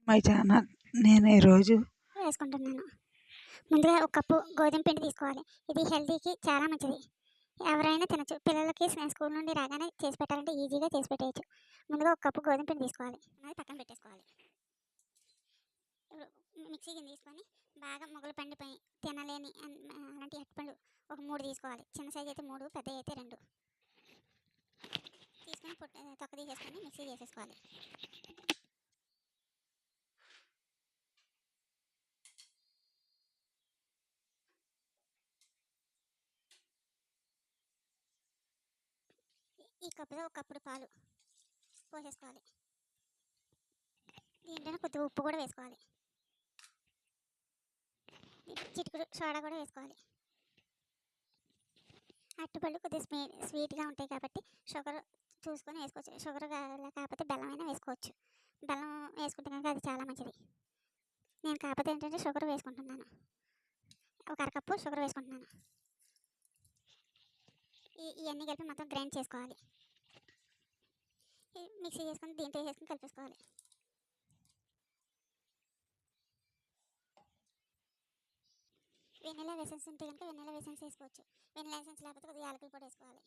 My channel. నేను ఈరోజు వేసుకుంటున్నాను. ముందుగా ఒక కప్పు గోధుమ పిండి తీసుకోవాలి. ఇది హెల్తీకి చాలా మంచిది. ఎవరైనా తినచ్చు. పిల్లలకి స్కూల్ నుండి రాగానే చేసి పెట్టాలంటే ఈజీగా చేసి పెట్టేయచ్చు. ముందుగా ఒక కప్పు గోధుమ పిండి తీసుకోవాలి. అది పక్కన పెట్టేసుకోవాలి. ఇప్పుడు మిక్సీ గిన్నె తీసుకొని బాగా మొగలు పండిపోయి తినలేని అలాంటి అరటిపండు ఒక 3 తీసుకోవాలి. చిన్న సైజు అయితే 3, పెద్ద అయితే 2 తీసుకొని తొక్క తీసేసుకొని మిక్సీ చేసేసుకోవాలి. ఈ కప్పులో ఒక కప్పుడు పాలు పోసేసుకోవాలి. దీంట్లోనే కొద్దిగా ఉప్పు కూడా వేసుకోవాలి. చిటికెడు సోడా కూడా వేసుకోవాలి. అరటిపళ్ళు కొద్దిగా స్వీట్గా ఉంటాయి కాబట్టి షుగర్ చూసుకొని వేసుకోవచ్చు. షుగర్ కాకపోతే బెల్లం అయినా వేసుకోవచ్చు. బెల్లం వేసుకుంటే కనుక అది చాలా మంచిది. నేను కాకపోతే ఏంటంటే షుగర్ వేసుకుంటున్నాను. ఒక అరకప్పు షుగర్ వేసుకుంటున్నాను. ఇవన్నీ కలిపి మొత్తం గ్రైండ్ చేసుకోవాలి. మిక్సీ చేసుకొని దీంట్లో వేసుకొని కలిపేసుకోవాలి. వెనిలా ఎసెన్స్ ఉంటే కనుక వెనిలా ఎసెన్స్ వేసుకోవచ్చు. వెనిలా ఎసెన్స్ లేకపోతే కొద్దిగా యాలకుల పొడి వేసుకోవాలి.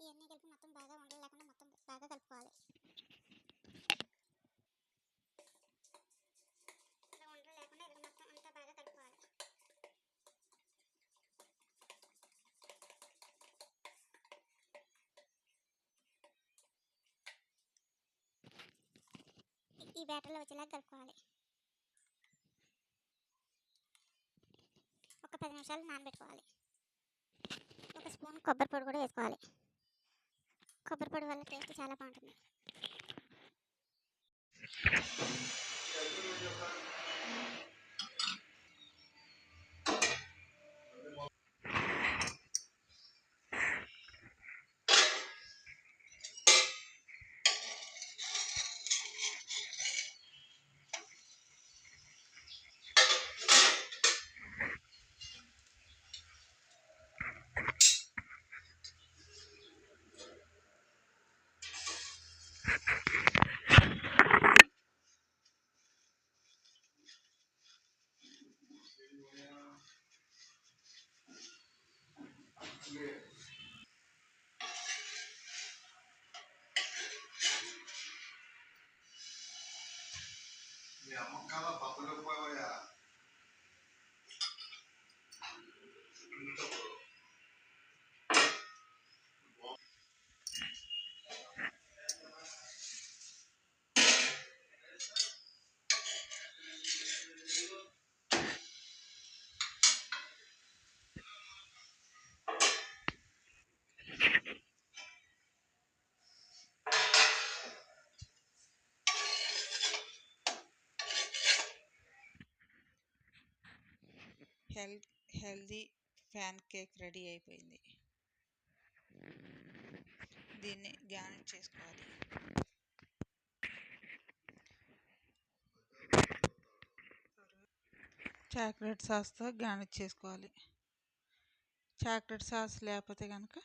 ఇవన్నీ కలిపి మొత్తం బాగా ఉండలు లేకుండా మొత్తం బాగా కలుపుకోవాలి. ఇలా ఉండలు లేకుండా ఇలా మొత్తం అంతా బాగా కలుపుకోవాలి. ఈ బ్యాటర్లో వచ్చేలా కలుపుకోవాలి. ఒక 10 నిమిషాలు నానబెట్టుకోవాలి. ఒక స్పూన్ కొబ్బరి పొడి కూడా వేసుకోవాలి. కొబ్బరి పొడి వల్ల టేస్ట్ చాలా బాగుంటుంది. హెల్దీ ప్యాన్ కేక్ రెడీ అయిపోయింది. దీన్ని గార్నిష్ చేసుకోవాలి. చాక్లెట్ సాస్తో గార్నిష్ చేసుకోవాలి. చాక్లెట్ సాస్ లేకపోతే కనుక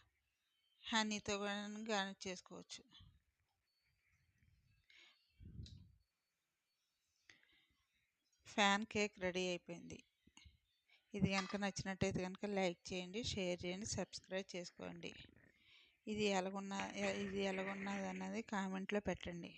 హనీతో గార్నిష్ చేసుకోవచ్చు. ప్యాన్ కేక్ రెడీ అయిపోయింది. ఇది కనుక నచ్చినట్టయితే కనుక లైక్ చేయండి, షేర్ చేయండి, సబ్స్క్రైబ్ చేసుకోండి. ఇది ఎలాగున్నది అన్నది కామెంట్లో పెట్టండి.